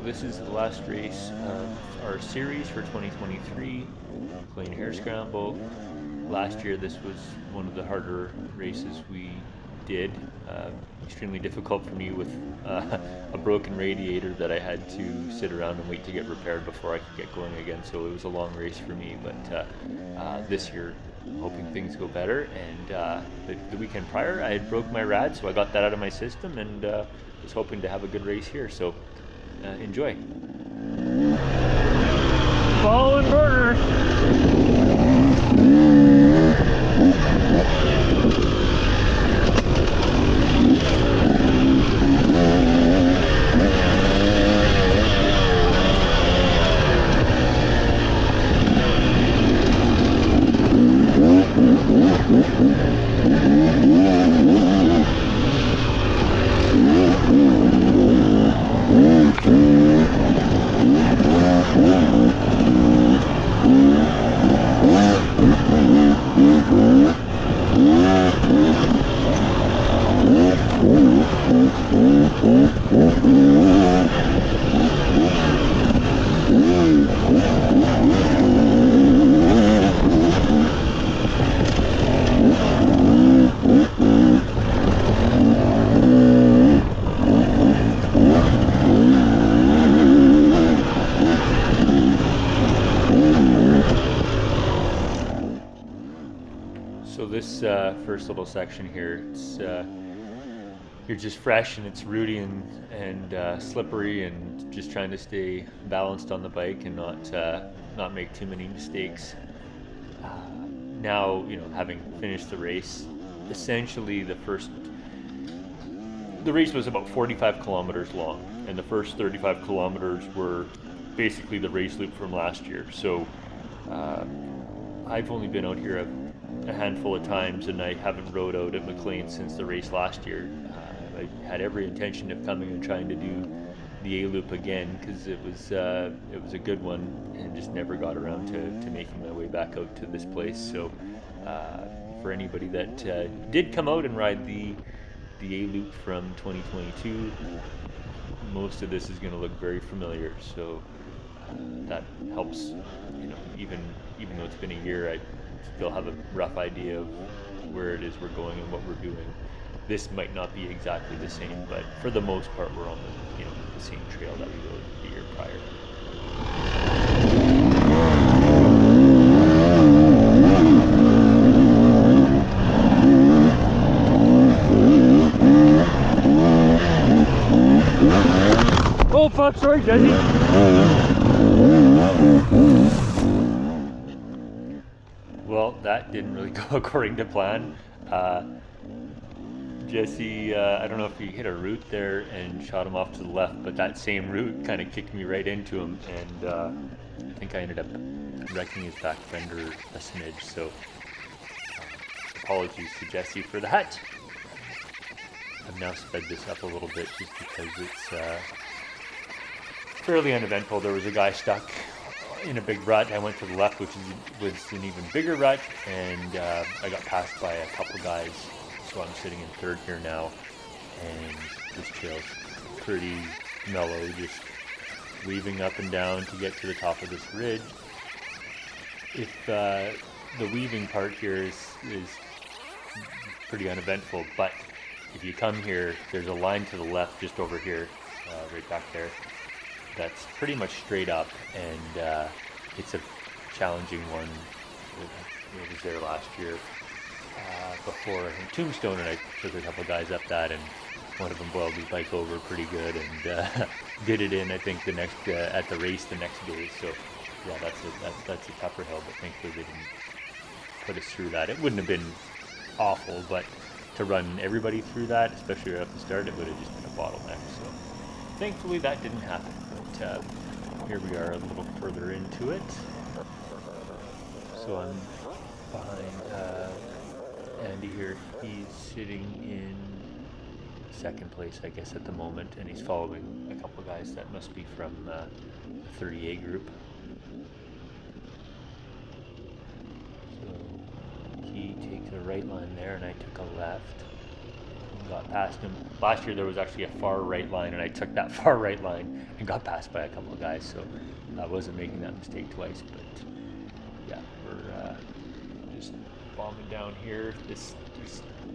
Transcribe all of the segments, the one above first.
this is the last race of our series for 2023, McLean Hare Scramble. Last year this was one of the harder races we did. Extremely difficult for me with a broken radiator that I had to sit around and wait to get repaired before I could get going again, so it was a long race for me. But this year, I'm hoping things go better. And the weekend prior I had broke my rad, so I got that out of my system, and was hoping to have a good race here, so enjoy. Ball and burner. So this first little section here, it's you're just fresh and it's rooty and slippery, and just trying to stay balanced on the bike and not make too many mistakes. Now, having finished the race, essentially the race was about 45 kilometers long, and the first 35 kilometers were basically the race loop from last year. So I've only been out here a handful of times, and I haven't rode out at McLean since the race last year. I had every intention of coming and trying to do the A loop again, because it was a good one, and just never got around to making my way back out to this place. So for anybody that did come out and ride the A loop from 2022, most of this is going to look very familiar. So that helps. Even though it's been a year, I still have a rough idea of where it is we're going and what we're doing. This might not be exactly the same, but for the most part we're on the same trail that we rode the year prior. Oh fuck, sorry Jesse. Well, that didn't really go according to plan. Jesse, I don't know if he hit a root there and shot him off to the left, but that same root kind of kicked me right into him, and I think I ended up wrecking his back fender a smidge, so apologies to Jesse for that. I've now sped this up a little bit just because it's fairly uneventful. There was a guy stuck in a big rut. I went to the left, which was an even bigger rut, and I got passed by a couple guys. So I'm sitting in third here now, and this trail's pretty mellow, just weaving up and down to get to the top of this ridge. If the weaving part here is pretty uneventful, but if you come here, there's a line to the left just over here, right back there, that's pretty much straight up, and it's a challenging one. It was there last year before Tombstone, and I took a couple guys up that, and one of them boiled his bike over pretty good, and did it in, I think, the next at the race the next day. So yeah, that's a tougher hill, but thankfully they didn't put us through that. It wouldn't have been awful, but to run everybody through that, especially right off the start, it would have just been a bottleneck. So thankfully that didn't happen. But here we are a little further into it. So I'm behind Andy here. He's sitting in second place, I guess, at the moment, and he's following a couple guys that must be from the 30A group. So he takes a right line there, and I took a left. got past him. Last year there was actually a far right line, and I took that far right line and got passed by a couple of guys, so I wasn't making that mistake twice. But yeah, we're just bombing down here. There's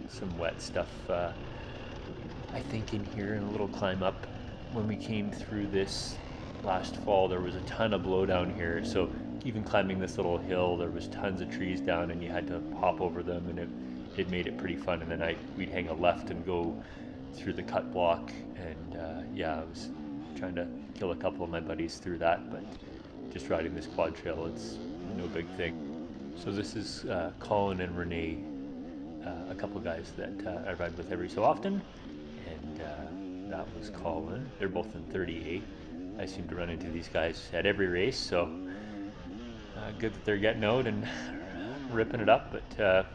some wet stuff, I think, in here, and a little climb up. When we came through this last fall, there was a ton of blow down here, so even climbing this little hill, there was tons of trees down, and you had to hop over them, and it made it pretty fun. And then we'd hang a left and go through the cut block, and yeah, I was trying to kill a couple of my buddies through that, but just riding this quad trail, it's no big thing. So this is Colin and Renee, a couple guys that I ride with every so often, and that was Colin. They're both in 38. I seem to run into these guys at every race, so good that they're getting out and ripping it up. But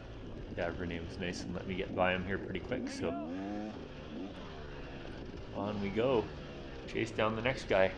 yeah, Renee was nice and let me get by him here pretty quick, so on we go. Chase down the next guy.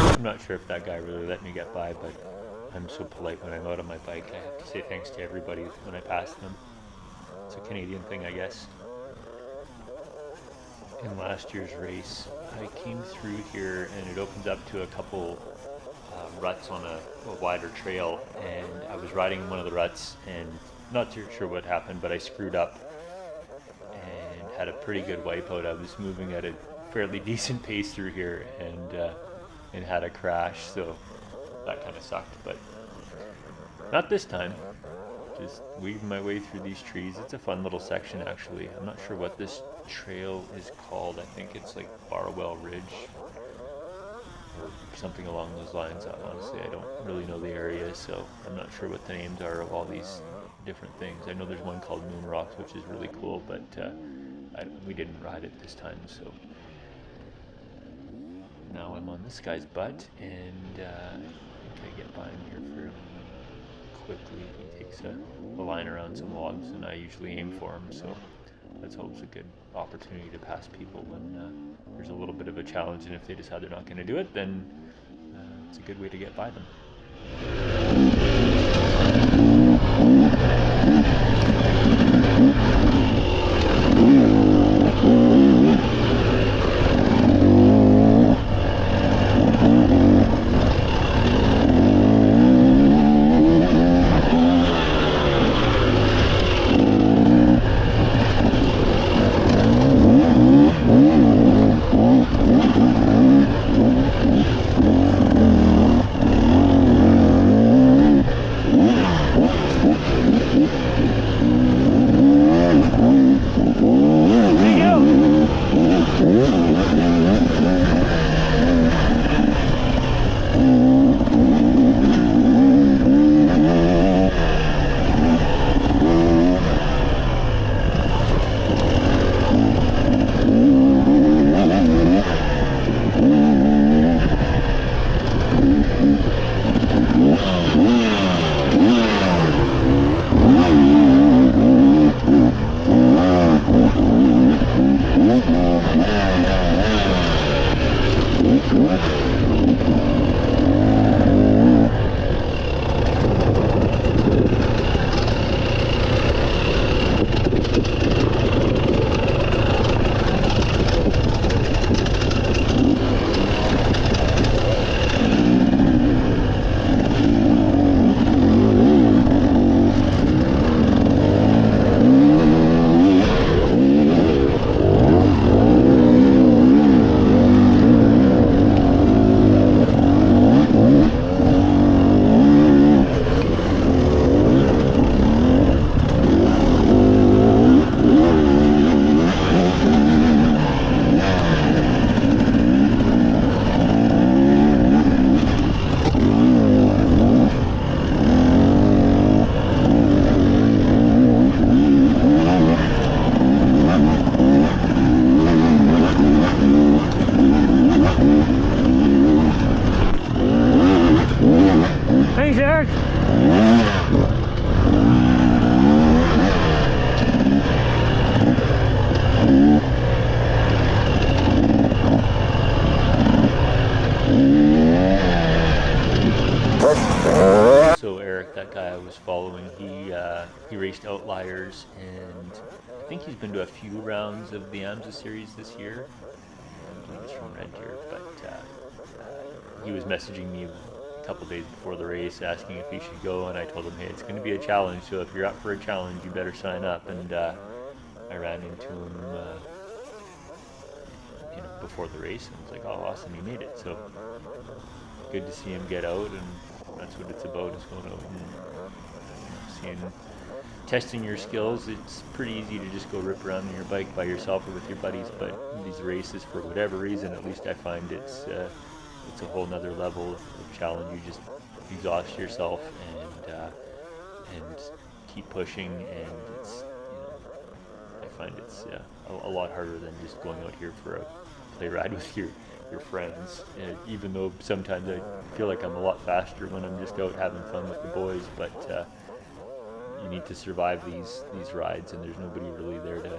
I'm not sure if that guy really let me get by, but I'm so polite when I'm out on my bike. I have to say thanks to everybody when I pass them. It's a Canadian thing, I guess. In last year's race, I came through here and it opens up to a couple ruts on a wider trail, and I was riding one of the ruts and not too sure what happened, but I screwed up and had a pretty good wipeout. I was moving at a fairly decent pace through here and had a crash, so that kind of sucked, but not this time. Just weaving my way through these trees. It's a fun little section, actually. I'm not sure what this trail is called. I think it's like Barwell Ridge or something along those lines. Honestly, I don't really know the area, so I'm not sure what the names are of all these different things. I know there's one called Moon Rocks, which is really cool, but we didn't ride it this time, so now I'm on this guy's butt, and I think I get by him here fairly quickly. He takes a line around some logs, and I usually aim for him, so let's hope it's a good opportunity to pass people when there's a little bit of a challenge, and if they decide they're not going to do it, then it's a good way to get by them. he raced Outliers, and I think he's been to a few rounds of the AMSA series this year. I believe it's from Red Deer, but he was messaging me a couple days before the race asking if he should go, and I told him, hey, it's going to be a challenge, so if you're up for a challenge, you better sign up. And I ran into him before the race, and was like, oh, awesome, he made it. So good to see him get out, and that's what it's about, is going out and testing your skills. It's pretty easy to just go rip around on your bike by yourself or with your buddies, but these races, for whatever reason, at least I find it's a whole nother level of challenge. You just exhaust yourself and keep pushing, and it's, I find it's a lot harder than just going out here for a play ride with your friends. Even though sometimes I feel like I'm a lot faster when I'm just out having fun with the boys, but you need to survive these rides, and there's nobody really there to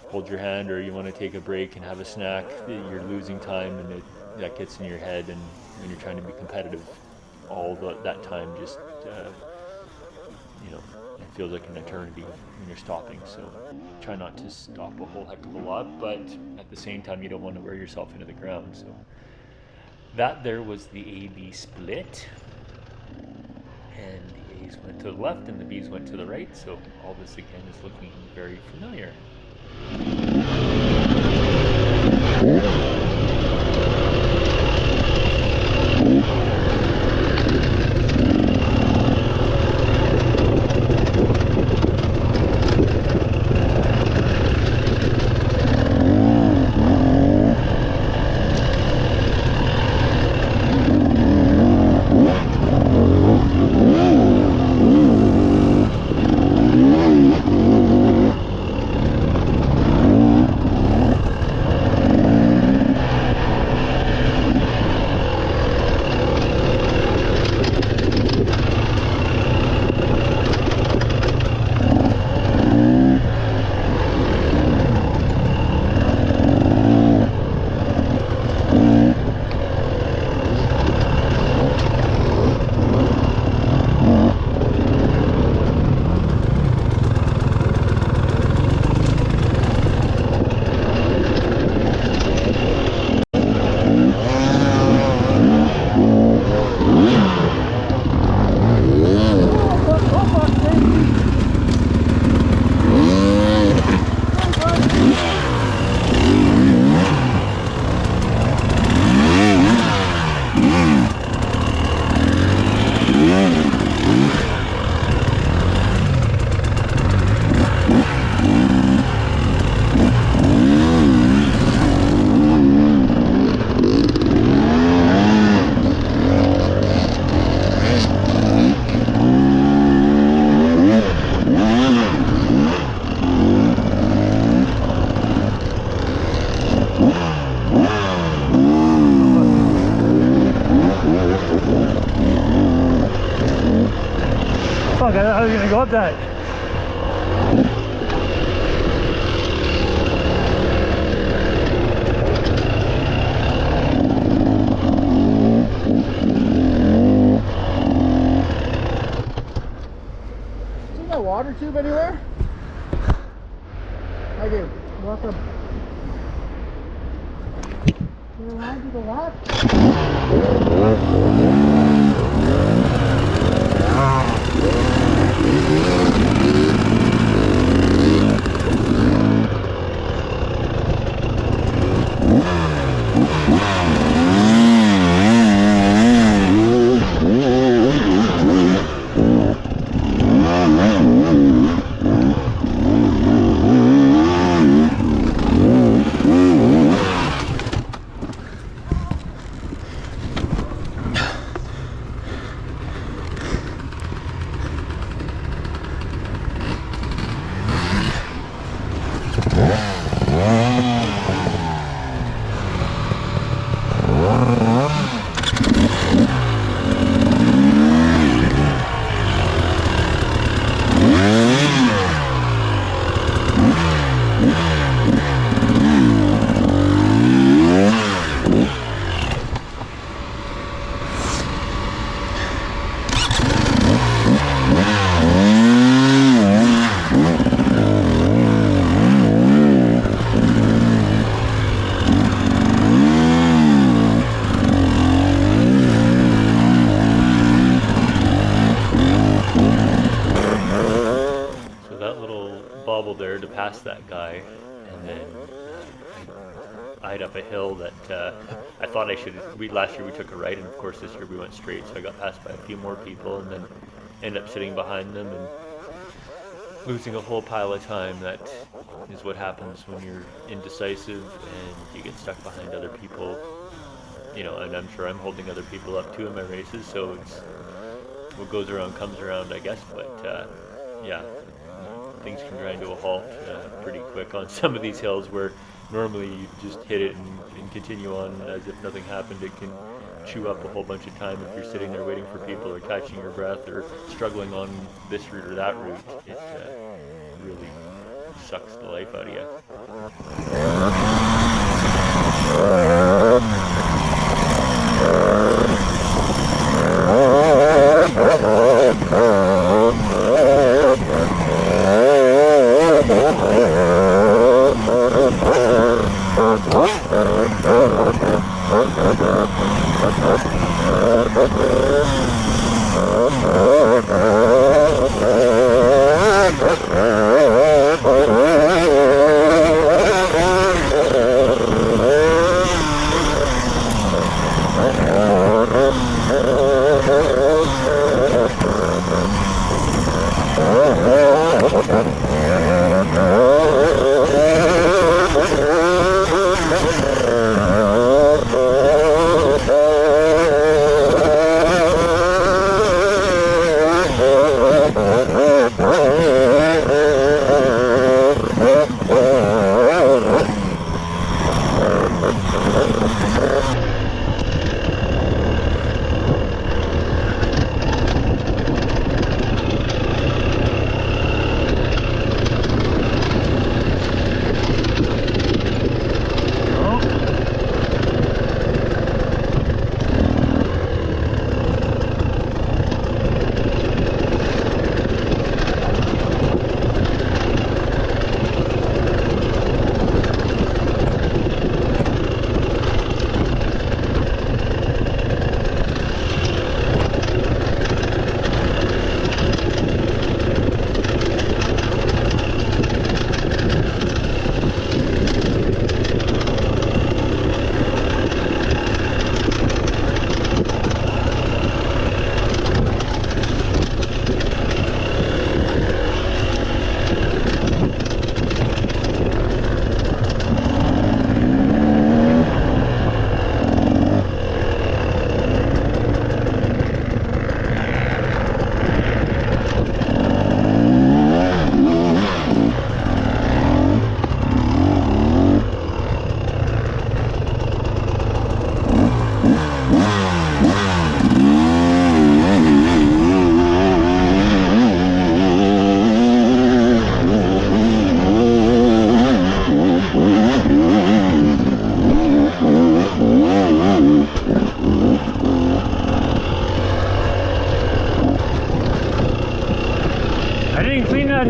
hold your hand, or you want to take a break and have a snack. You're losing time, and that gets in your head, and when you're trying to be competitive all that time, just it feels like an eternity when you're stopping. So try not to stop a whole heck of a lot, but at the same time you don't want to wear yourself into the ground. So that there was the A-B split, and the A's went to the left and the B's went to the right. So all this again is looking very familiar. Fuck, I was gonna go up that. See my water tube anywhere? I do. Welcome. You're allowed to go up? past that guy, and then I eyed up a hill that I thought I should. Last year we took a right, and of course this year we went straight. So I got passed by a few more people, and then ended up sitting behind them and losing a whole pile of time. That is what happens when you're indecisive and you get stuck behind other people. You know, and I'm sure I'm holding other people up too in my races, so it's what goes around comes around, I guess. But yeah, things can grind to a halt pretty quick on some of these hills where normally you just hit it and continue on as if nothing happened. It can chew up a whole bunch of time if you're sitting there waiting for people or catching your breath or struggling on this route or that route. It really sucks the life out of you.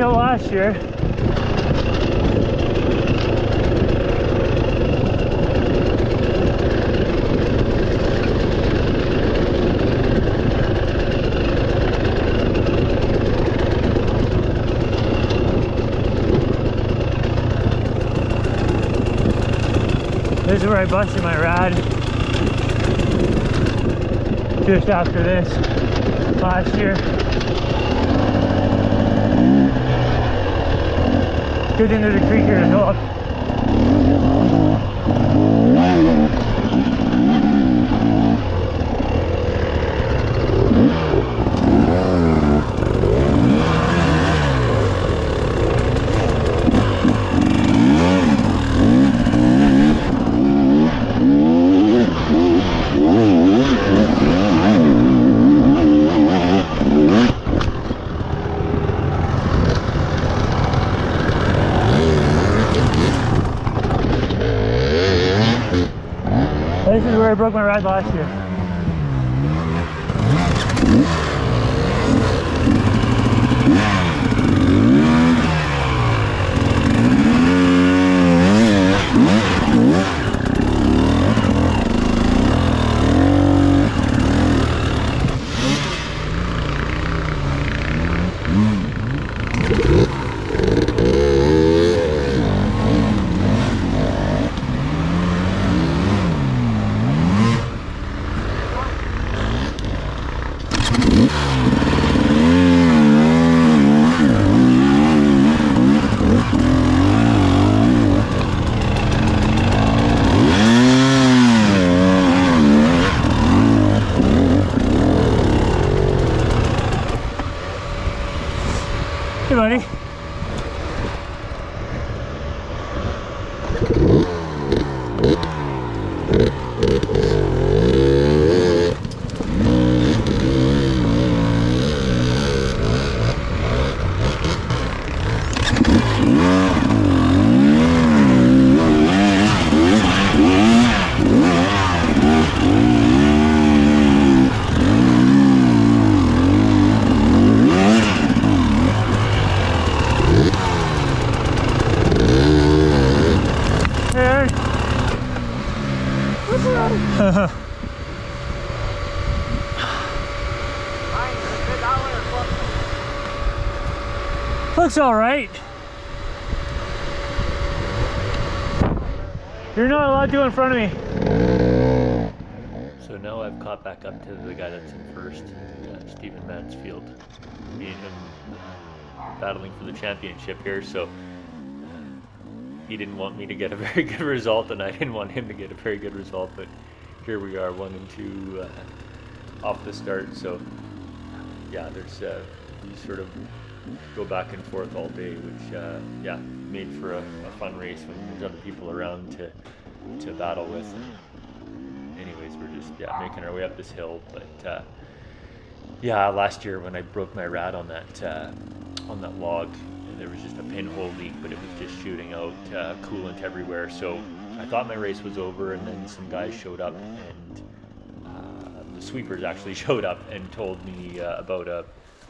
Last year. This is where I busted my rad just after this last year. Good into the creek here to go up. This is where I broke my ride last year. buddy. Looks all right. You're not allowed to in front of me. So now I've caught back up to the guy that's in first, Stephen Mansfield. Me and him battling for the championship here, so he didn't want me to get a very good result, and I didn't want him to get a very good result, but here we are, 1 and 2 off the start. So yeah, there's you sort of go back and forth all day, which yeah, made for a fun race when there's other people around to battle with. Anyways, we're just making our way up this hill, but yeah, last year when I broke my rad on that log, there was just a pinhole leak, but it was just shooting out coolant everywhere. So I thought my race was over, and then some guys showed up, and the sweepers actually showed up and told me about a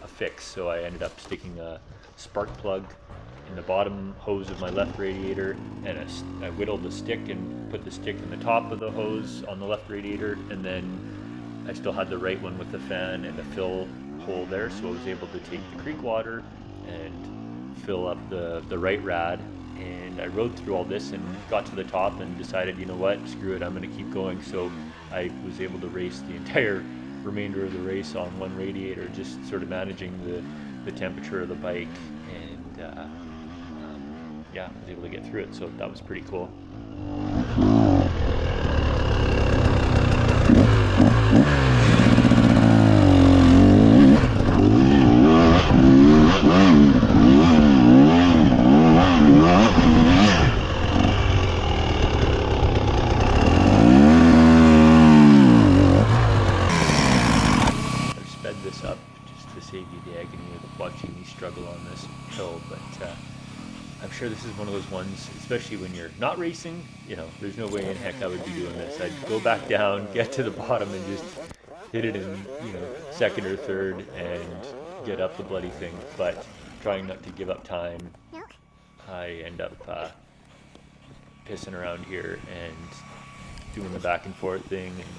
fix. So I ended up sticking a spark plug in the bottom hose of my left radiator, and I whittled the stick and put the stick in the top of the hose on the left radiator, and then I still had the right one with the fan and the fill hole there, so I was able to take the creek water and fill up the right rad. And I rode through all this and got to the top and decided, you know what, screw it, I'm going to keep going. So I was able to race the entire remainder of the race on one radiator, just sort of managing the temperature of the bike, and yeah, I was able to get through it, so that was pretty cool. This up just to save you the agony of watching me struggle on this hill, but I'm sure this is one of those ones, especially when you're not racing, you know, there's no way in heck I would be doing this. I'd go back down, get to the bottom, and just hit it in, you know, second or third and get up the bloody thing. But trying not to give up time, I end up pissing around here and doing the back and forth thing and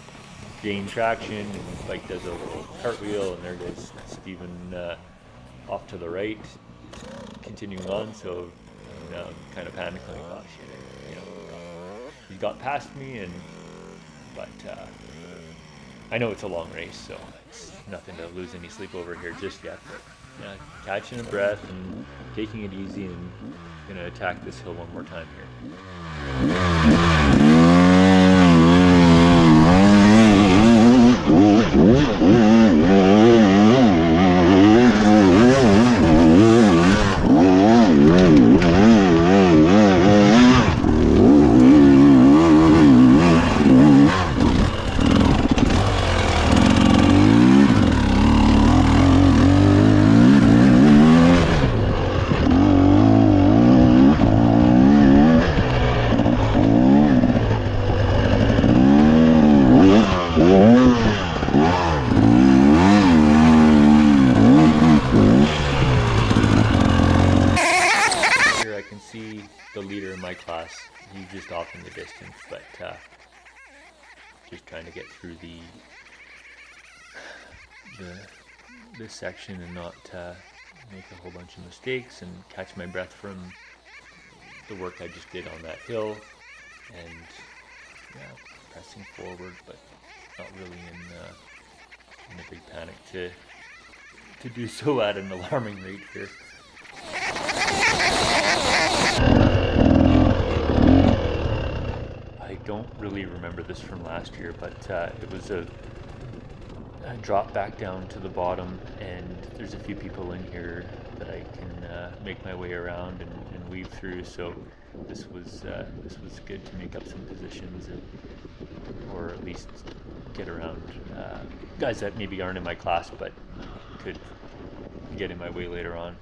gain traction, and the bike does a little cartwheel, and there goes Stephen off to the right, continuing on. So now I'm kind of panicking, oh shit, you know, he got past me, but I know it's a long race, so it's nothing to lose any sleep over here just yet. But yeah, catching a breath and taking it easy, and gonna attack this hill one more time here. The leader in my class, he's just off in the distance, but just trying to get through this section and not make a whole bunch of mistakes, and catch my breath from the work I just did on that hill, and yeah, pressing forward, but not really in a big panic to do so at an alarming rate here. I don't really remember this from last year, but it was a drop back down to the bottom, and there's a few people in here that I can make my way around and weave through. So this was good to make up some positions, or at least get around guys that maybe aren't in my class but could get in my way later on.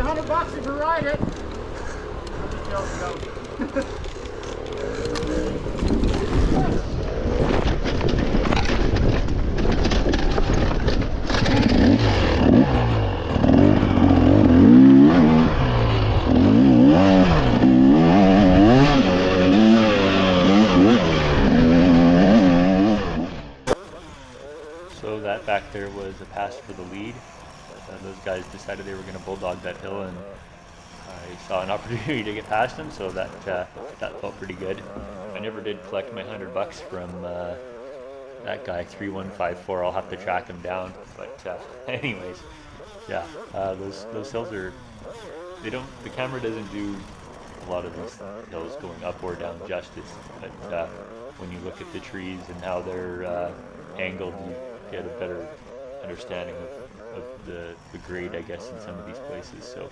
$100 if you ride it. I'm just joking. So that back there was a pass for the lead. Those guys decided they were going to bulldog that hill, and I saw an opportunity to get past them, so that felt pretty good. I never did collect my $100 from that guy 3154. I'll have to track him down. But anyways, yeah, those hills are, the camera doesn't do a lot of these hills going up or down justice. But when you look at the trees and how they're angled, you get a better understanding of the grade, I guess, in some of these places. So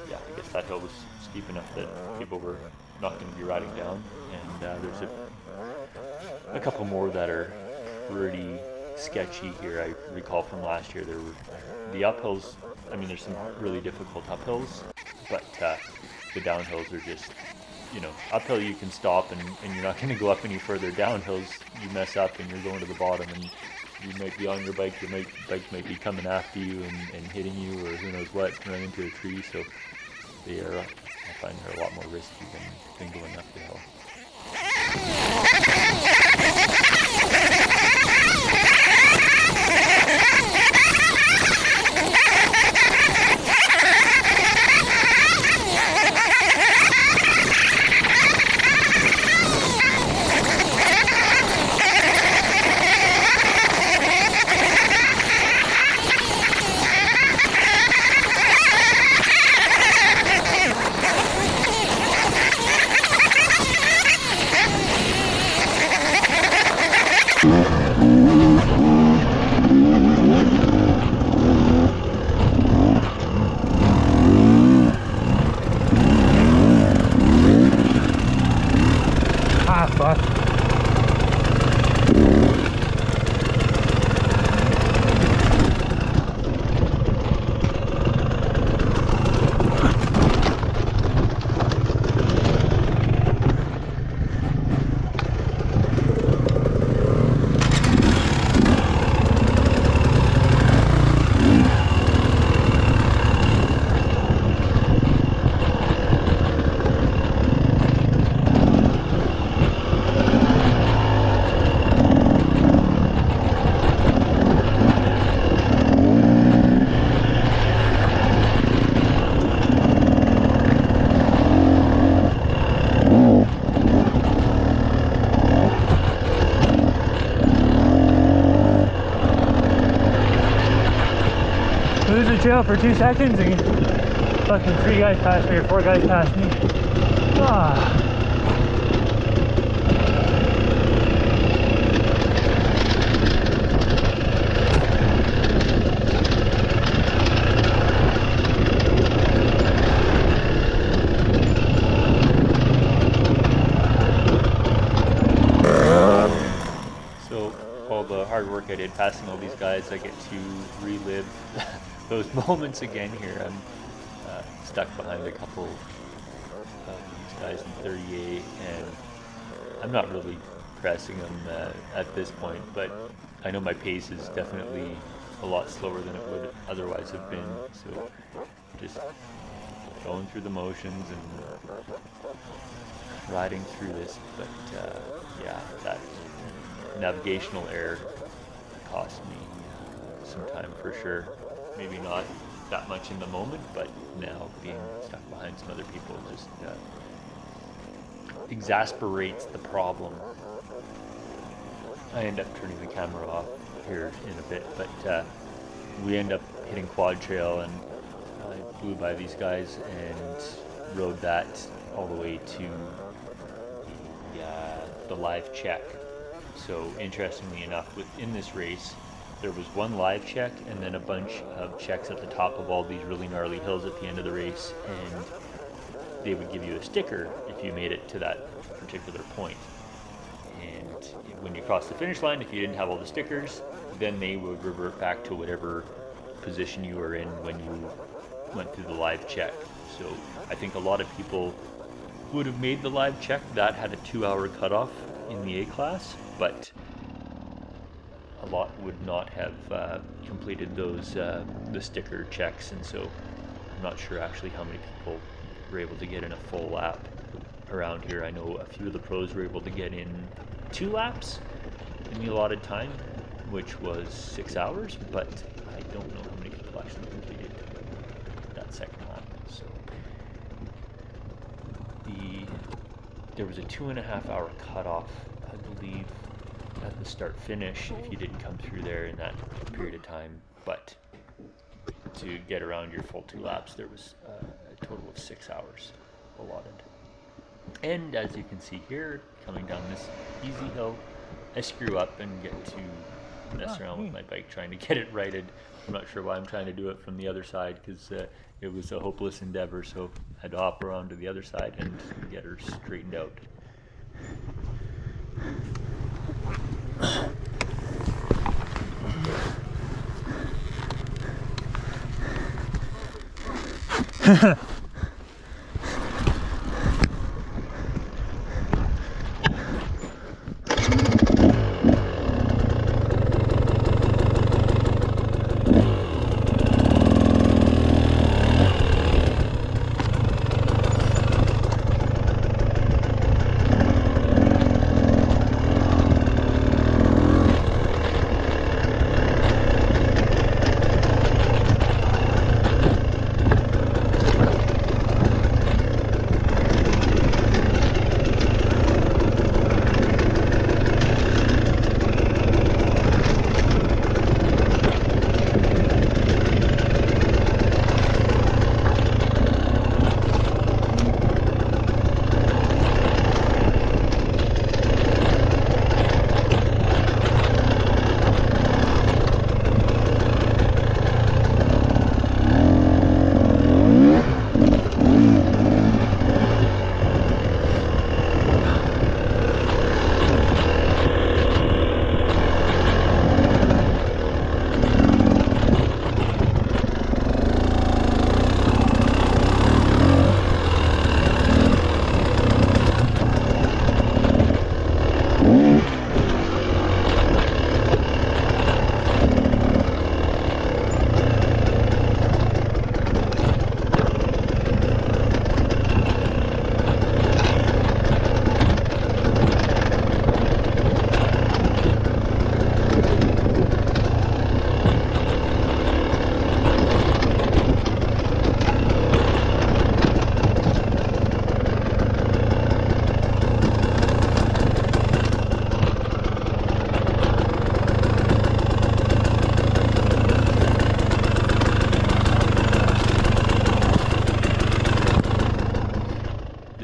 yeah, I guess that hill was steep enough that people were not going to be riding down, and there's a couple more that are pretty sketchy here. I recall from last year, there were the uphills. I mean, there's some really difficult uphills, but the downhills are just, uphill you can stop and you're not going to go up any further. Downhills, you mess up and you're going to the bottom, and you might be on your bike, bike might be coming after you and hitting you, or who knows what, run into a tree. So they are, I find they're a lot more risky than going up the hill. trail for 2 seconds and fucking 3 guys passed me or 4 guys passed me. Ah. Hard work I did passing all these guys, I get to relive those moments again here. I'm stuck behind a couple of these guys in 38, and I'm not really pressing them at this point, but I know my pace is definitely a lot slower than it would otherwise have been, so just going through the motions and riding through this. But yeah, that navigational error cost me some time for sure. Maybe not that much in the moment, but now being stuck behind some other people just exasperates the problem. I end up turning the camera off here in a bit, but we end up hitting quad trail, and I blew by these guys and rode that all the way to the live check. So interestingly enough, within this race, there was one live check and then a bunch of checks at the top of all these really gnarly hills at the end of the race, and they would give you a sticker if you made it to that particular point. And when you crossed the finish line, if you didn't have all the stickers, then they would revert back to whatever position you were in when you went through the live check. So I think a lot of people would have made the live check. That had a 2-hour cutoff in the A class, but a lot would not have completed those the sticker checks, and so I'm not sure actually how many people were able to get in a full lap around here. I know a few of the pros were able to get in 2 laps in the allotted time, which was 6 hours, but I don't know how many people actually completed that second lap. So there was a 2.5-hour cutoff, I believe, at the start finish if you didn't come through there in that period of time, but to get around your full 2 laps there was a total of 6 hours allotted. And as you can see here, coming down this easy hill, I screw up and get to mess around with my bike trying to get it righted. I'm not sure why I'm trying to do it from the other side, because it was a hopeless endeavor, so I had to hop around to the other side and get her straightened out.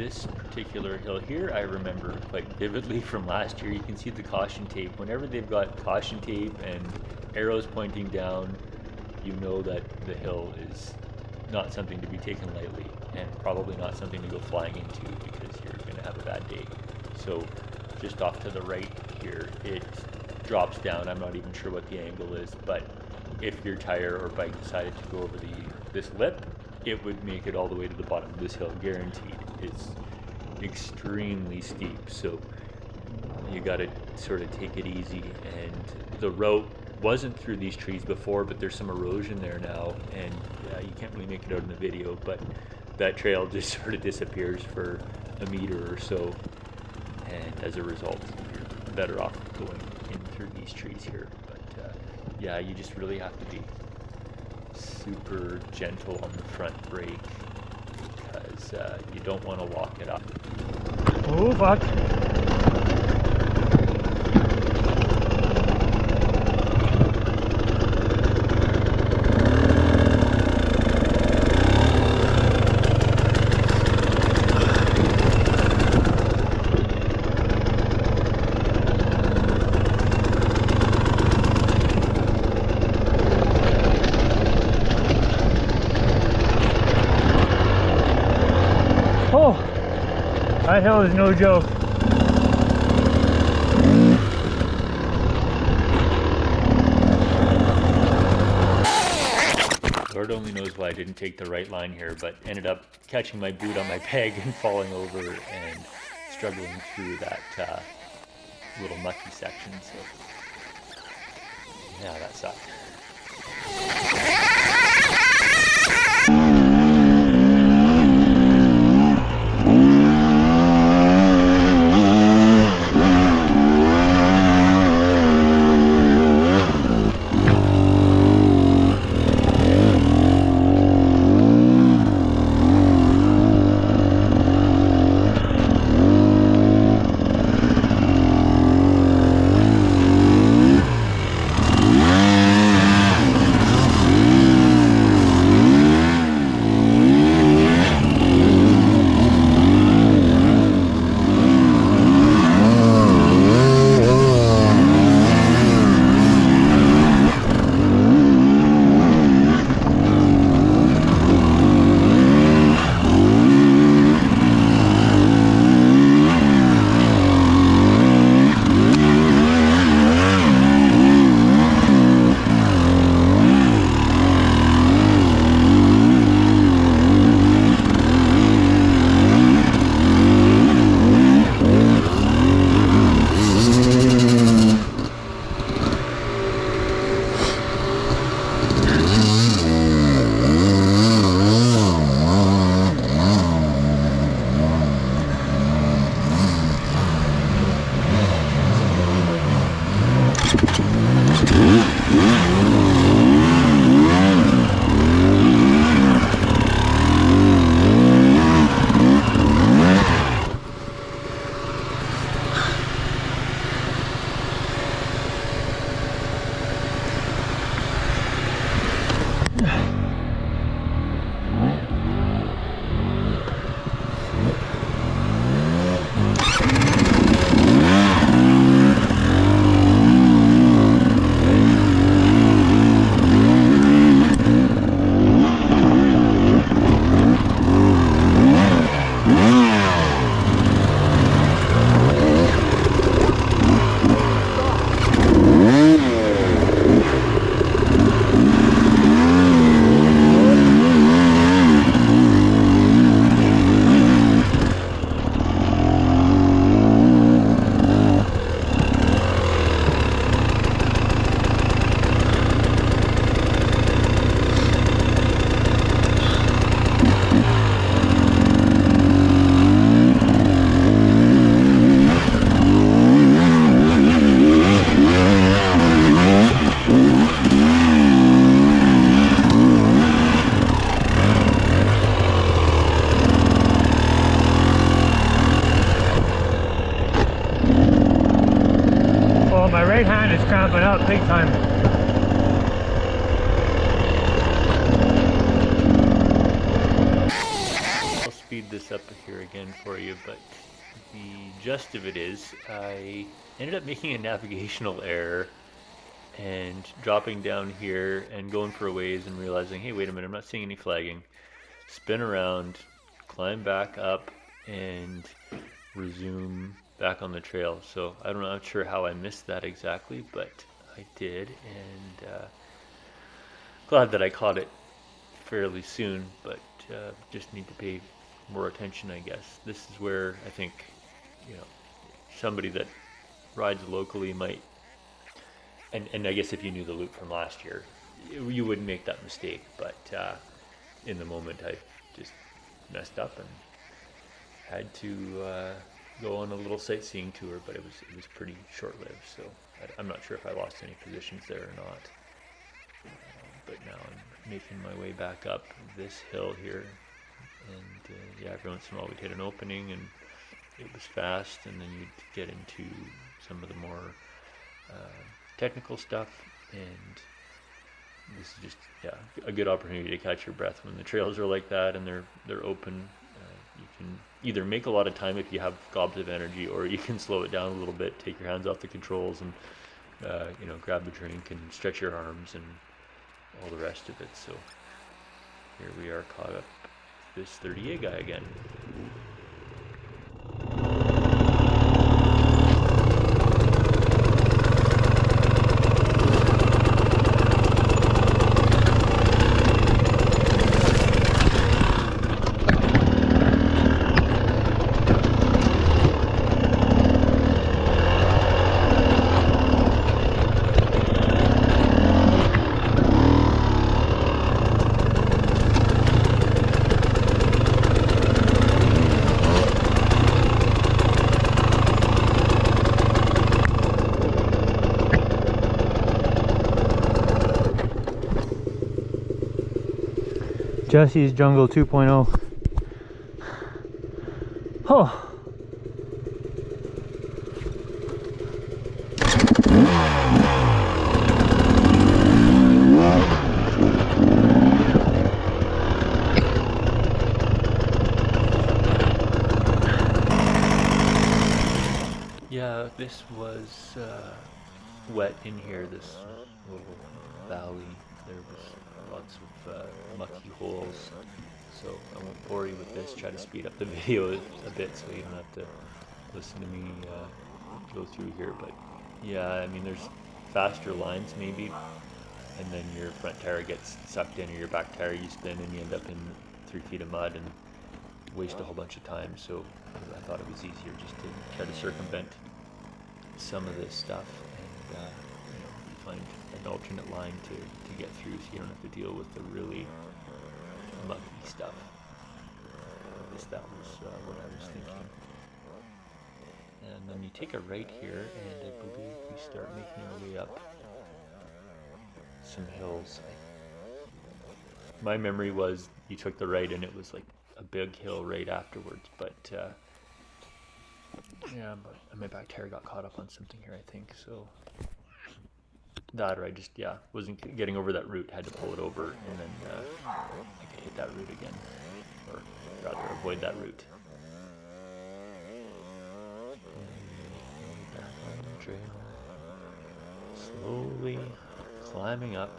this particular hill here, I remember quite vividly from last year. You can see the caution tape. Whenever they've got caution tape and arrows pointing down, you know that the hill is not something to be taken lightly, and probably not something to go flying into because you're going to have a bad day. So just off to the right here, it drops down. I'm not even sure what the angle is, but if your tire or bike decided to go over this lip, it would make it all the way to the bottom of this hill, guaranteed. It's extremely steep, so you got to sort of take it easy. And the route wasn't through these trees before, but there's some erosion there now, and you can't really make it out in the video, but that trail just sort of disappears for a meter or so, and as a result you're better off going in through these trees here. But yeah, you just really have to be super gentle on the front brake because you don't want to lock it up. Oh fuck. That hill is no joke. Lord only knows why I didn't take the right line here, but ended up catching my boot on my peg and falling over and struggling through that little mucky section. So yeah, that sucked. right hand is cramping up big time. speed this up here again for you, but the gist of it is I ended up making a navigational error and dropping down here and going for a ways and realizing, hey, wait a minute, I'm not seeing any flagging. Spin around, climb back up, and resume back on the trail. So I don't know, I'm not sure how I missed that exactly, but I did, and glad that I caught it fairly soon, but just need to pay more attention, I guess. This is where I think, you know, somebody that rides locally might, and I guess if you knew the loop from last year, you wouldn't make that mistake, but in the moment I just messed up and had to go on a little sightseeing tour, but it was pretty short-lived, so I'm not sure if I lost any positions there or not. But now I'm making my way back up this hill here, and yeah, every once in a while we'd hit an opening and it was fast, and then you'd get into some of the more technical stuff, and this is just, yeah, a good opportunity to catch your breath when the trails are like that and they're open. You can either make a lot of time if you have gobs of energy, or you can slow it down a little bit, take your hands off the controls, and you know, grab a drink and stretch your arms and all the rest of it. So here we are, caught up this 38 guy again. Jesse's Jungle 2.0. Oh. Yeah, this was wet in here, this little valley. There was lots of mucky holes, so I won't bore you with this. Try to speed up the video a bit so you don't have to listen to me go through here. But yeah, I mean, there's faster lines maybe, and then your front tire gets sucked in, or your back tire, you spin and you end up in 3 feet of mud and waste a whole bunch of time. So I thought it was easier just to try to circumvent some of this stuff, and you know, find an alternate line to get through, so you don't have to deal with the really mucky stuff. At least that was what I was thinking. And then you take a right here, and I believe we start making our way up some hills. My memory was you took the right and it was like a big hill right afterwards, but yeah, but my back tire got caught up on something here, I think, so that, or I just, yeah, wasn't getting over that root, had to pull it over, and then I could hit that root again, or rather avoid that root. And back on the trail, slowly climbing up.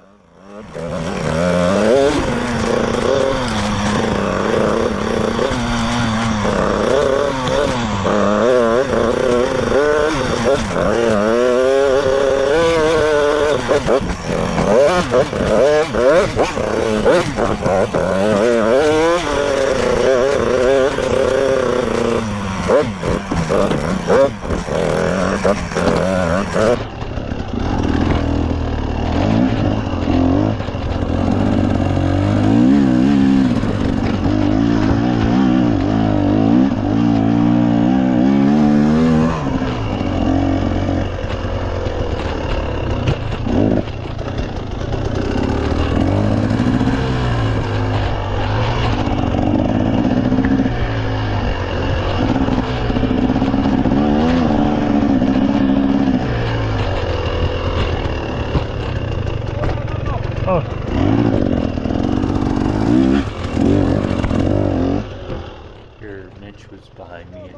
Mitch was behind me and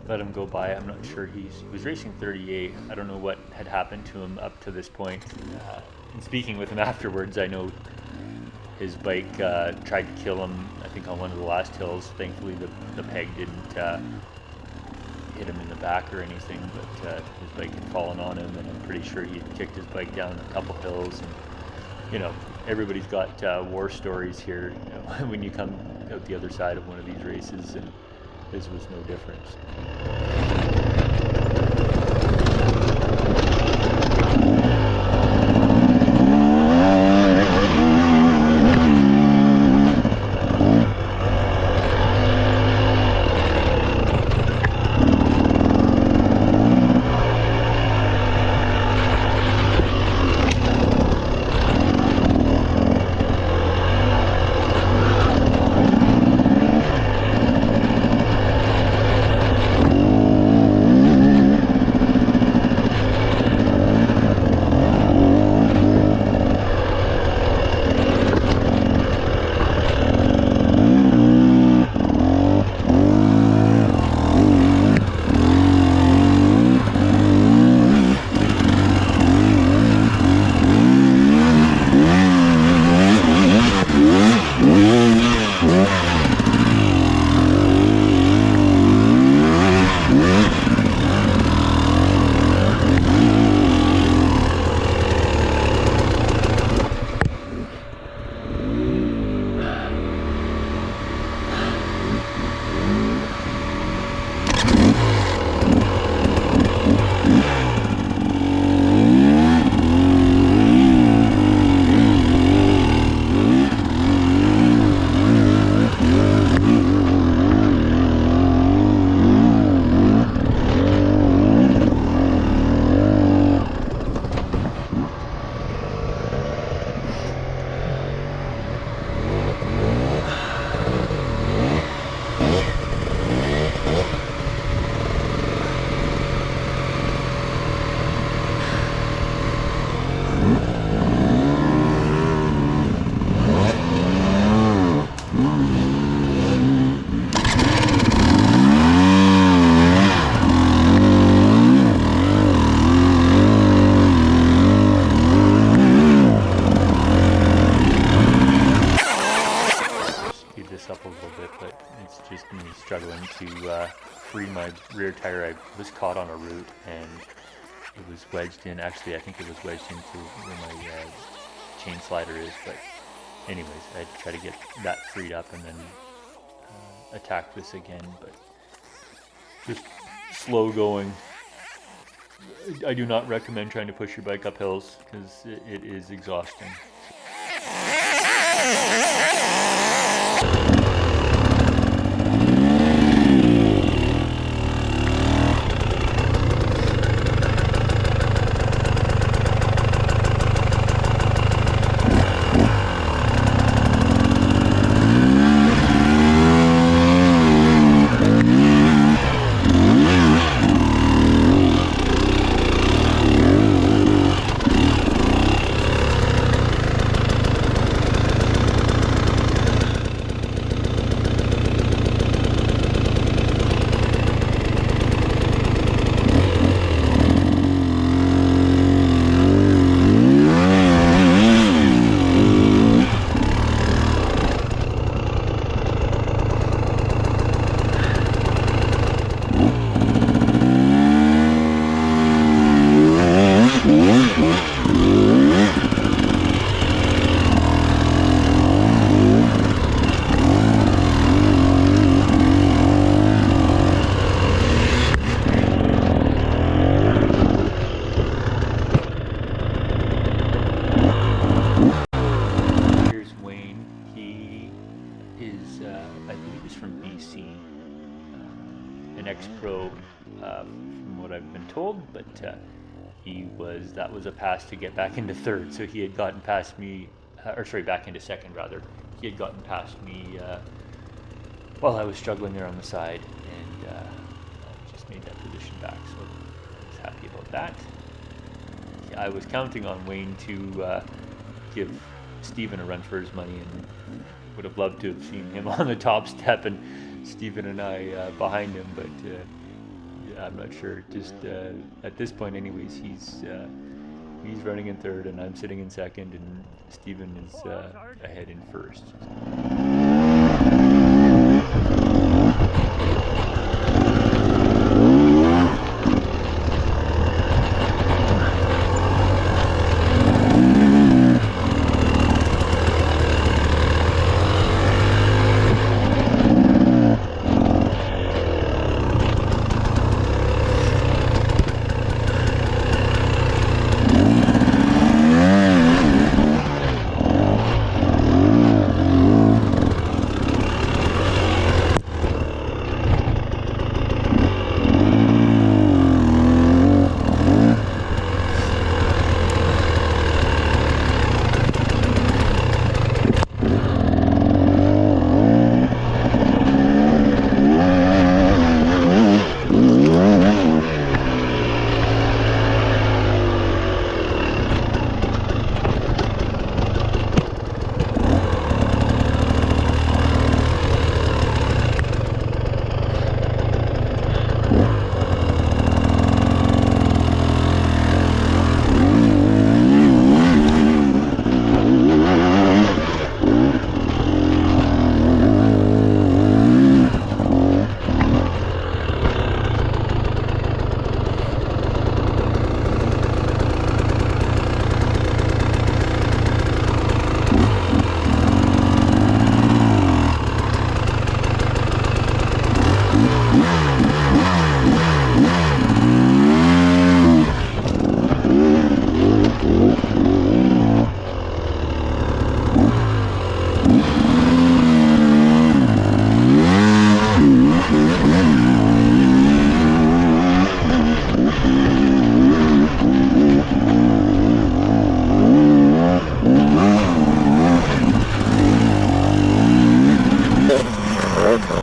let him go by. I'm not sure he was racing 38. I don't know what had happened to him up to this point. And speaking with him afterwards, I know his bike tried to kill him, I think on one of the last hills. Thankfully the peg didn't hit him in the back or anything, but his bike had fallen on him, and I'm pretty sure he had kicked his bike down a couple hills. And you know, everybody's got war stories here, you know, when you come out the other side of one of these races, and his was no different. Struggling to free my rear tire. I was caught on a root and it was wedged in. Actually, I think it was wedged into where my chain slider is. But anyways, I had to try to get that freed up and then attack this again. But just slow going. I do not recommend trying to push your bike up hills because it is exhausting. From what I've been told, but that was a pass to get back into third, so he had gotten past me, back into second rather. He had gotten past me while I was struggling there on the side, and just made that position back, so I was happy about that. I was counting on Wayne to give Steven a run for his money, and would have loved to have seen him on the top step and Steven and I behind him, but yeah, I'm not sure. Just at this point, anyways, he's running in third, and I'm sitting in second, and Steven is ahead in first.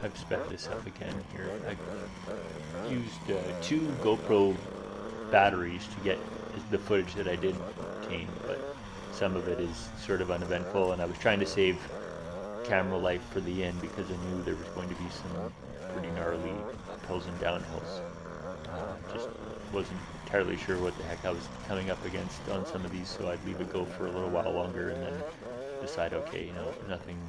I've sped this up again here. I used 2 GoPro batteries to get the footage that I did obtain, but some of it is sort of uneventful, and I was trying to save camera life for the end because I knew there was going to be some pretty gnarly hills and downhills. Just wasn't entirely sure what the heck I was coming up against on some of these, so I'd leave it go for a little while longer and then decide, okay, you know, nothing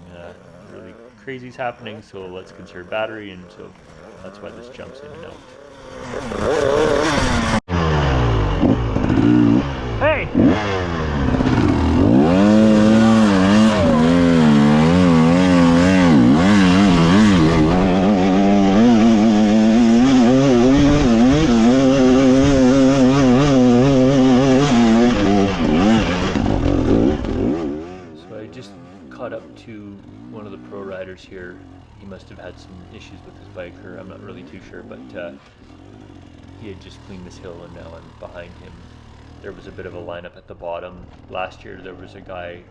really crazy's happening, so let's conserve battery, and so that's why this jumps in and out. Hey! To one of the pro riders here. He must have had some issues with his bike, or I'm not really too sure, but he had just cleaned this hill and now I'm behind him. There was a bit of a lineup at the bottom. Last year there was a guy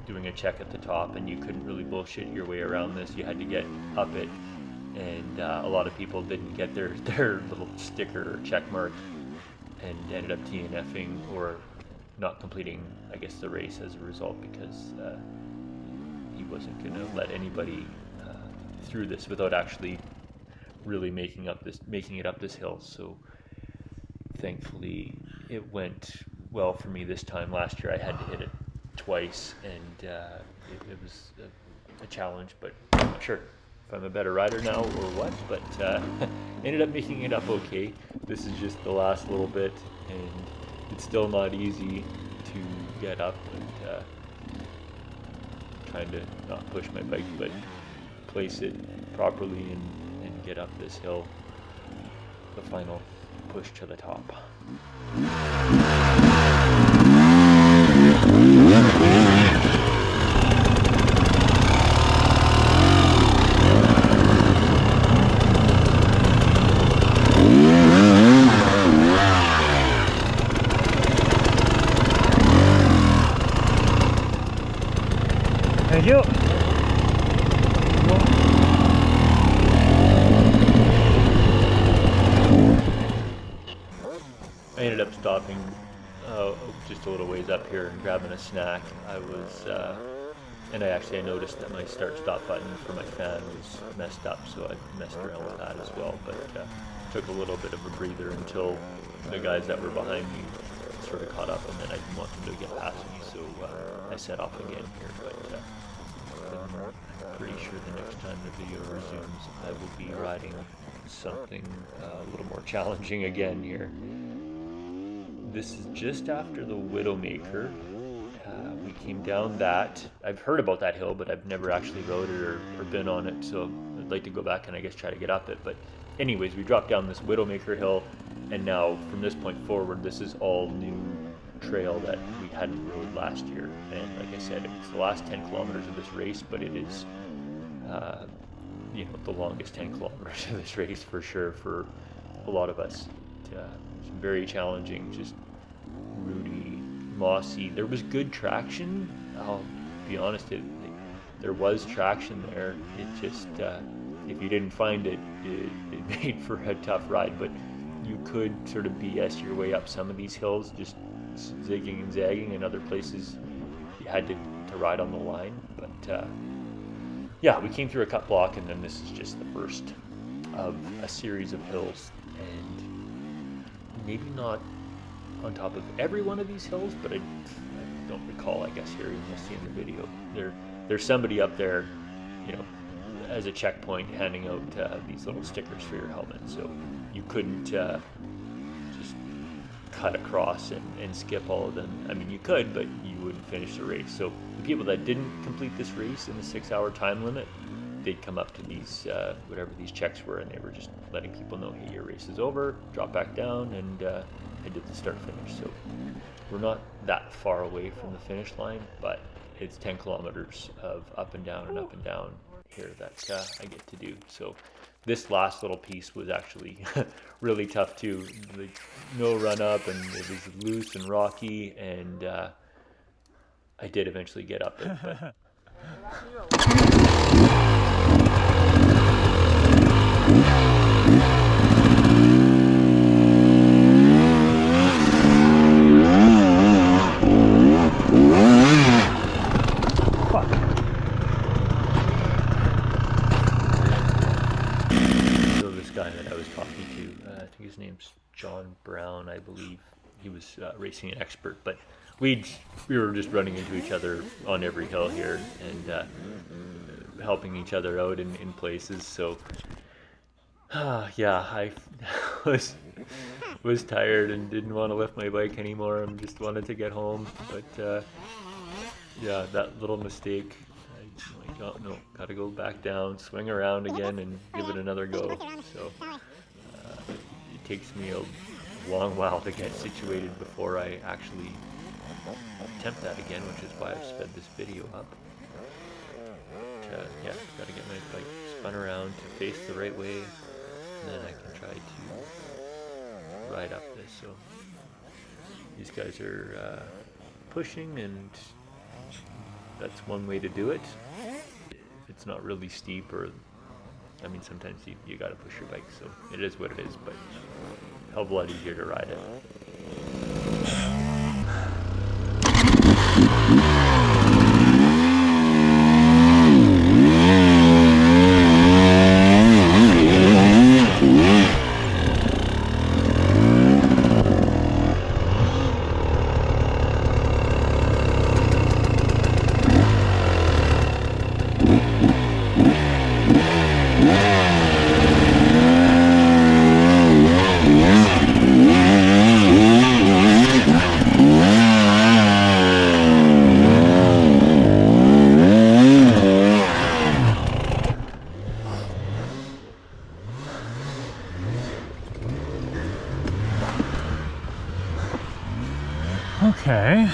doing a check at the top, and you couldn't really bullshit your way around this. You had to get up it, and a lot of people didn't get their little sticker or check mark and ended up DNFing or not completing, I guess, the race as a result, because he wasn't going to let anybody through this without actually really making it up this hill. So thankfully it went well for me this time. Last year I had to hit it twice, and it was a challenge, but I'm not sure if I'm a better rider now or what, but ended up making it up okay. This is just the last little bit, and it's still not easy to get up, and trying to not push my bike, but place it properly and get up this hill. The final push to the top. Thank you. I ended up stopping just a little ways up here and grabbing a snack. I was And I noticed that my start-stop button for my fan was messed up, so I messed around with that as well. But took a little bit of a breather until the guys that were behind me sort of caught up, and then I didn't want them to get past me, so I set off again here. But I'm pretty sure the next time the video resumes, I will be riding something a little more challenging again here. This is just after the Widowmaker. We came down that. I've heard about that hill, but I've never actually rode it or been on it, so I'd like to go back and I guess try to get up it. But anyways, we dropped down this Widowmaker hill, and now from this point forward, this is all new trail that we hadn't rode last year. And like I said, it's the last 10 kilometers of this race, but it is the longest 10 kilometers of this race for sure for a lot of us. It's very challenging, just rooty, mossy. There was good traction, I'll be honest, there was traction there. It just if you didn't find it, it made for a tough ride, but you could sort of BS your way up some of these hills, just zigging and zagging, and other places you had to ride on the line. But yeah, we came through a cut block, and then this is just the first of a series of hills, and maybe not on top of every one of these hills, but I don't recall, I guess, hearing this in the video. There's somebody up there, as a checkpoint, handing out these little stickers for your helmet, so you couldn't just cut across and skip all of them. I mean, you could, but you wouldn't finish the race. So the people that didn't complete this race in the 6-hour time limit, they'd come up to these whatever these checks were, and they were just letting people know, hey, your race is over, drop back down, and I did the start finish. So we're not that far away from the finish line, but it's 10 kilometers of up and down here that I get to do. So this last little piece was actually really tough too. Like, no run up, and it was loose and rocky, and I did eventually get up it. But his name's John Brown, I believe. He was racing an expert, but we were just running into each other on every hill here and helping each other out in places. So yeah, I was tired and didn't want to lift my bike anymore. I just wanted to get home, but yeah, that little mistake. No, gotta go back down, swing around again, and give it another go. So it takes me a long while to get situated before I actually attempt that again, which is why I've sped this video up. Yeah, gotta get my bike spun around to face the right way, and then I can try to ride up this. So these guys are pushing, and that's one way to do it. If it's not really steep, or I mean, sometimes you gotta push your bike, so it is what it is, but a hell of a lot easier to ride it. Okay.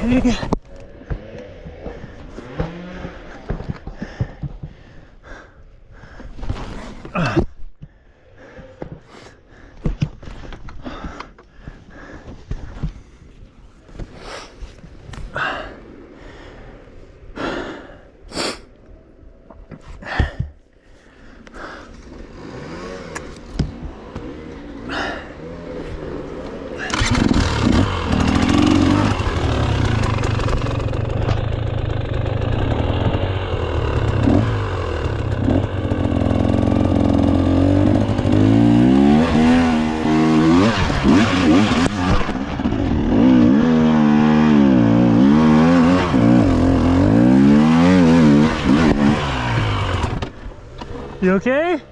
Okay. You okay?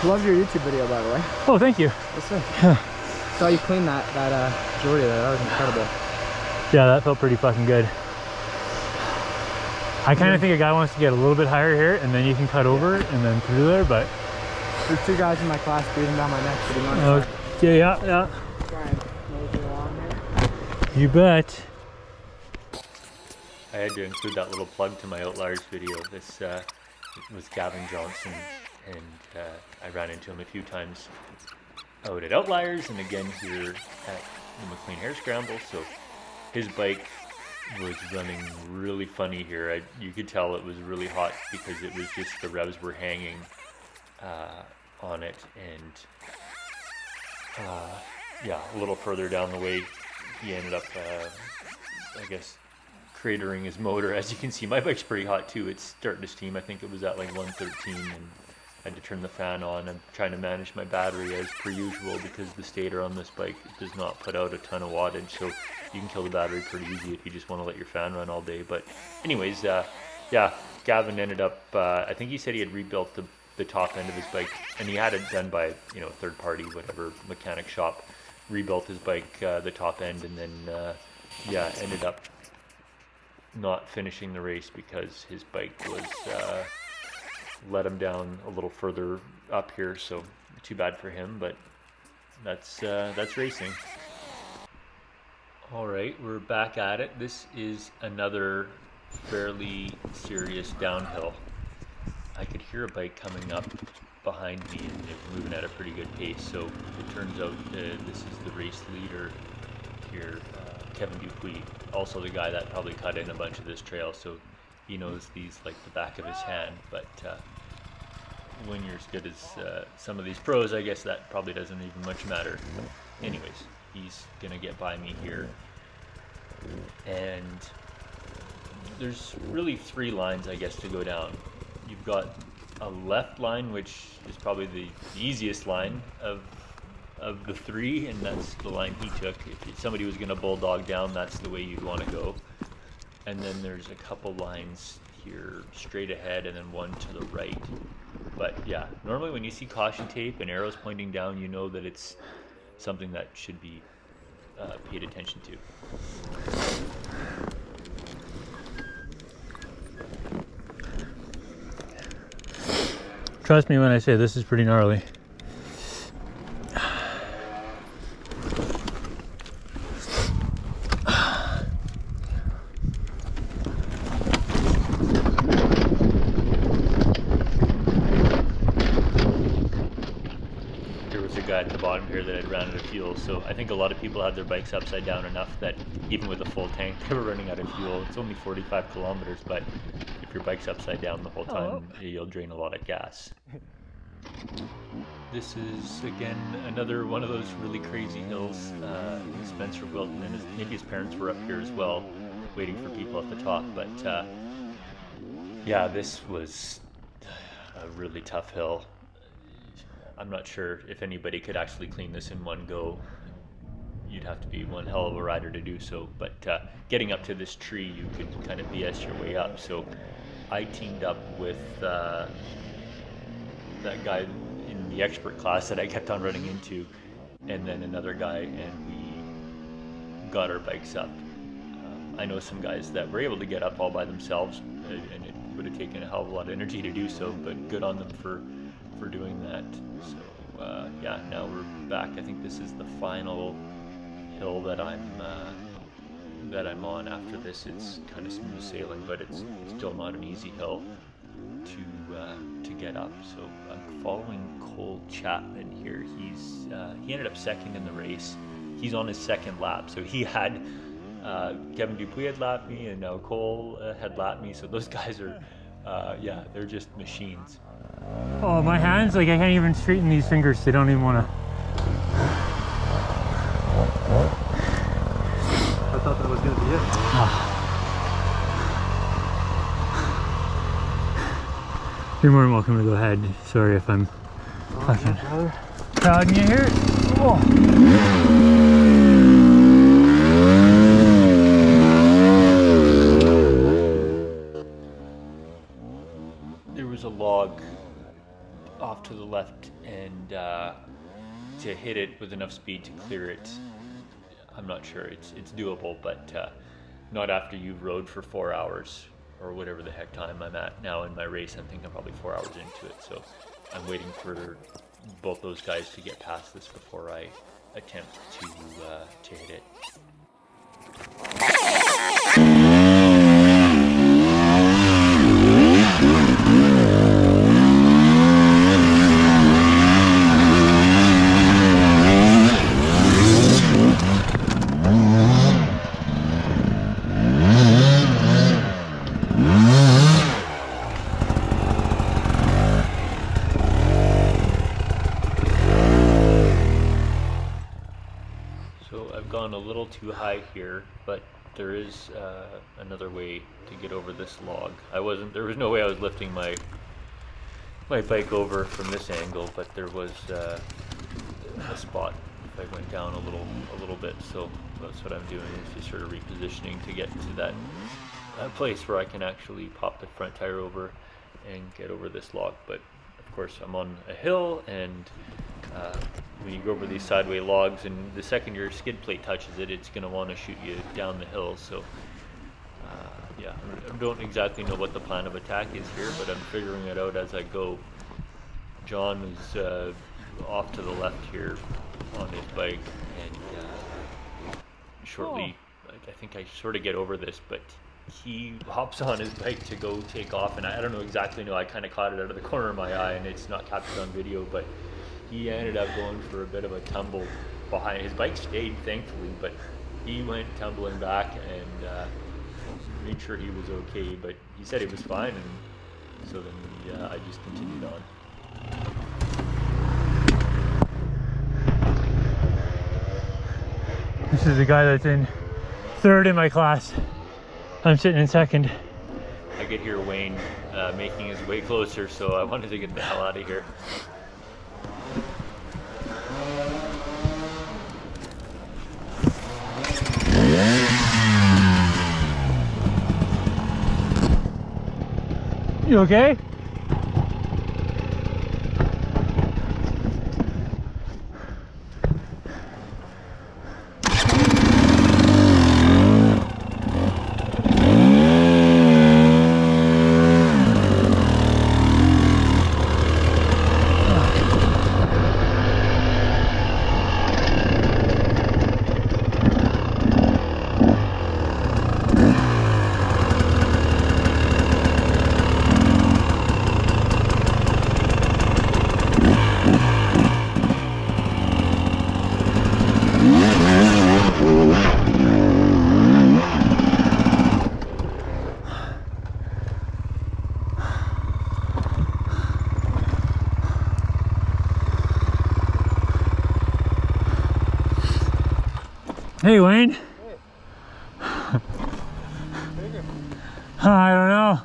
Love your YouTube video, by the way. Oh, thank you. That's it. Saw you clean that Jordy there. That was incredible. Yeah, that felt pretty fucking good. I kind of think a guy wants to get a little bit higher here, and then you can cut over and then through there, but... There's two guys in my class breathing down my neck, so you want to yeah. try and move it along here? You bet. I had to include that little plug to my Outliers video. This was Gavin Johnson, and I ran into him a few times out at Outliers and again here at the McLean Hare Scramble. So his bike was running really funny here. You could tell it was really hot because it was just the revs were hanging on it, and yeah, a little further down the way he ended up I guess cratering his motor. As you can see, my bike's pretty hot too. It's starting to steam. I think it was at like 113, and I had to turn the fan on. I'm trying to manage my battery as per usual because the stator on this bike does not put out a ton of wattage, so you can kill the battery pretty easy if you just want to let your fan run all day. But anyways, yeah, Gavin ended up, I think he said he had rebuilt the top end of his bike, and he had it done by, you know, third party, whatever mechanic shop, rebuilt his bike, the top end, and then yeah, ended up not finishing the race because his bike was let him down a little further up here. So too bad for him, but that's racing. All right, we're back at it. This is another fairly serious downhill. I could hear a bike coming up behind me, and they're moving at a pretty good pace. So it turns out this is the race leader here, Kevin Dupuis, also the guy that probably cut in a bunch of this trail, so he knows these like the back of his hand. But when you're as good as some of these pros, I guess that probably doesn't even much matter. Anyways, he's gonna get by me here, and there's really three lines, I guess, to go down. You've got a left line, which is probably the easiest line of the three, and that's the line he took. If somebody was going to bulldog down, that's the way you'd want to go. And then there's a couple lines here straight ahead, and then one to the right. But yeah, normally when you see caution tape and arrows pointing down, you know that it's something that should be paid attention to. Trust me when I say this is pretty gnarly. there was a guy at the bottom here that had ran out of fuel. So I think a lot of people had their bikes upside down enough that even with a full tank, they were running out of fuel. It's only 45 kilometers, but if your bike's upside down the whole time, you'll drain a lot of gas. This is, again, another one of those really crazy hills. Spencer Wilton and maybe his parents were up here as well, waiting for people at the top. But yeah, this was a really tough hill. I'm not sure if anybody could actually clean this in one go. You'd have to be one hell of a rider to do so. But getting up to this tree, you could kind of BS your way up. So I teamed up with that guy in the expert class that I kept on running into, and then another guy, and we got our bikes up. I know some guys that were able to get up all by themselves, and it would have taken a hell of a lot of energy to do so, but good on them for doing that. So yeah, now we're back. I think this is the final hill that I'm on. After this, it's kind of smooth sailing, but it's still not an easy hill to get up. So I'm following Cole Chapman here. He ended up second in the race. He's on his second lap, so he had Kevin Dupuis had lapped me, and now Cole had lapped me. So those guys are yeah, they're just machines. Oh, my hands, like I can't even straighten these fingers. They don't even want to. I thought that was going to be it. You're more than welcome to go ahead. Sorry if I'm fucking crowding you here. Oh. There was a log off to the left, and to hit it with enough speed to clear it, I'm not sure. It's doable, but not after you've rode for 4 hours or whatever the heck time I'm at now in my race. I'm thinking probably 4 hours into it, so I'm waiting for both those guys to get past this before I attempt to hit it. A little too high here, but there is another way to get over this log. There was no way I was lifting my bike over from this angle, but there was a spot if I went down a little bit. So that's what I'm doing, is just sort of repositioning to get to that place where I can actually pop the front tire over and get over this log. But of course I'm on a hill, and when you go over these sideway logs, and the second your skid plate touches it, it's going to want to shoot you down the hill. So yeah, I don't exactly know what the plan of attack is here, but I'm figuring it out as I go. John is off to the left here on his bike, and shortly, I think I sort of get over this, but he hops on his bike to go take off, and I don't know, I kind of caught it out of the corner of my eye, and it's not captured on video, but he ended up going for a bit of a tumble behind. His bike stayed, thankfully, but he went tumbling back, and made sure he was okay, but he said he was fine, and so then I just continued on. This is the guy that's in third in my class. I'm sitting in second. I could hear Wayne making his way closer, so I wanted to get the hell out of here. You okay? Hey, Wayne. Hey. Bigger. I don't know.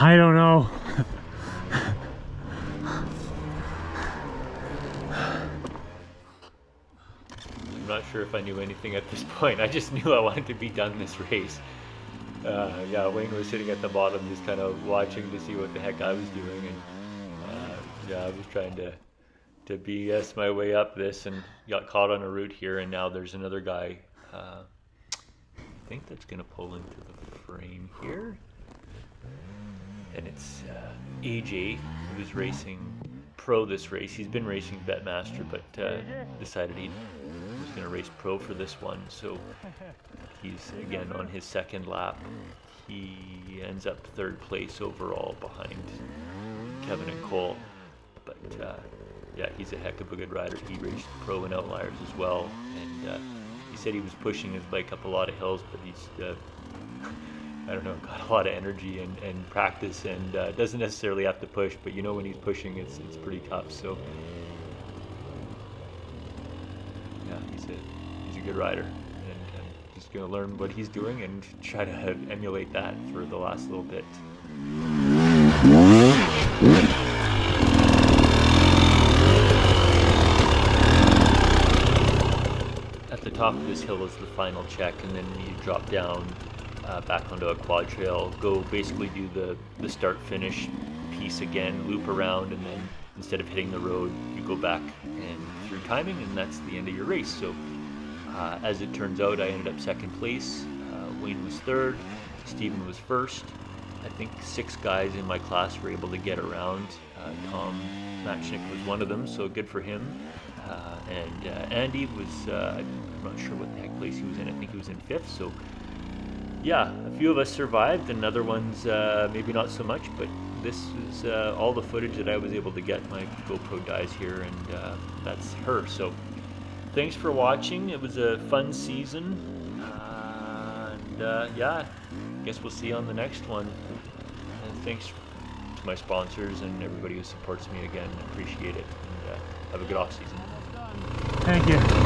I don't know. I'm not sure if I knew anything at this point. I just knew I wanted to be done this race. Yeah, Wayne was sitting at the bottom just kind of watching to see what the heck I was doing, and yeah, I was trying to BS my way up this and got caught on a route here, and now there's another guy, I think that's going to pull into the frame here, and it's AJ, who was racing pro this race. He's been racing Betmaster, but decided he was going to race pro for this one, so he's again on his second lap. He ends up third place overall behind Kevin and Cole, but yeah, he's a heck of a good rider. He raced pro and Outliers as well, and he said he was pushing his bike up a lot of hills, but he's I don't know, got a lot of energy and practice, and doesn't necessarily have to push, but you know when he's pushing, it's pretty tough. So yeah, he's a good rider, and just gonna learn what he's doing and try to emulate that for the last little bit. At the top of this hill is the final check, and then you drop down back onto a quad trail, go basically do the start finish piece again, loop around, and then instead of hitting the road, you go back and through timing, and that's the end of your race. So as it turns out, I ended up second place. Wayne was third, Stephen was first. I think 6 guys in my class were able to get around. Tom Matchnick was one of them, so good for him. And Andy was, I'm not sure what the heck place he was in. I think he was in 5th. So yeah, a few of us survived, and other ones maybe not so much, but this is all the footage that I was able to get. My GoPro dies here, and that's her. So thanks for watching. It was a fun season, and yeah, I guess we'll see you on the next one. And thanks to my sponsors and everybody who supports me again. I appreciate it, and have a good off season. Thank you.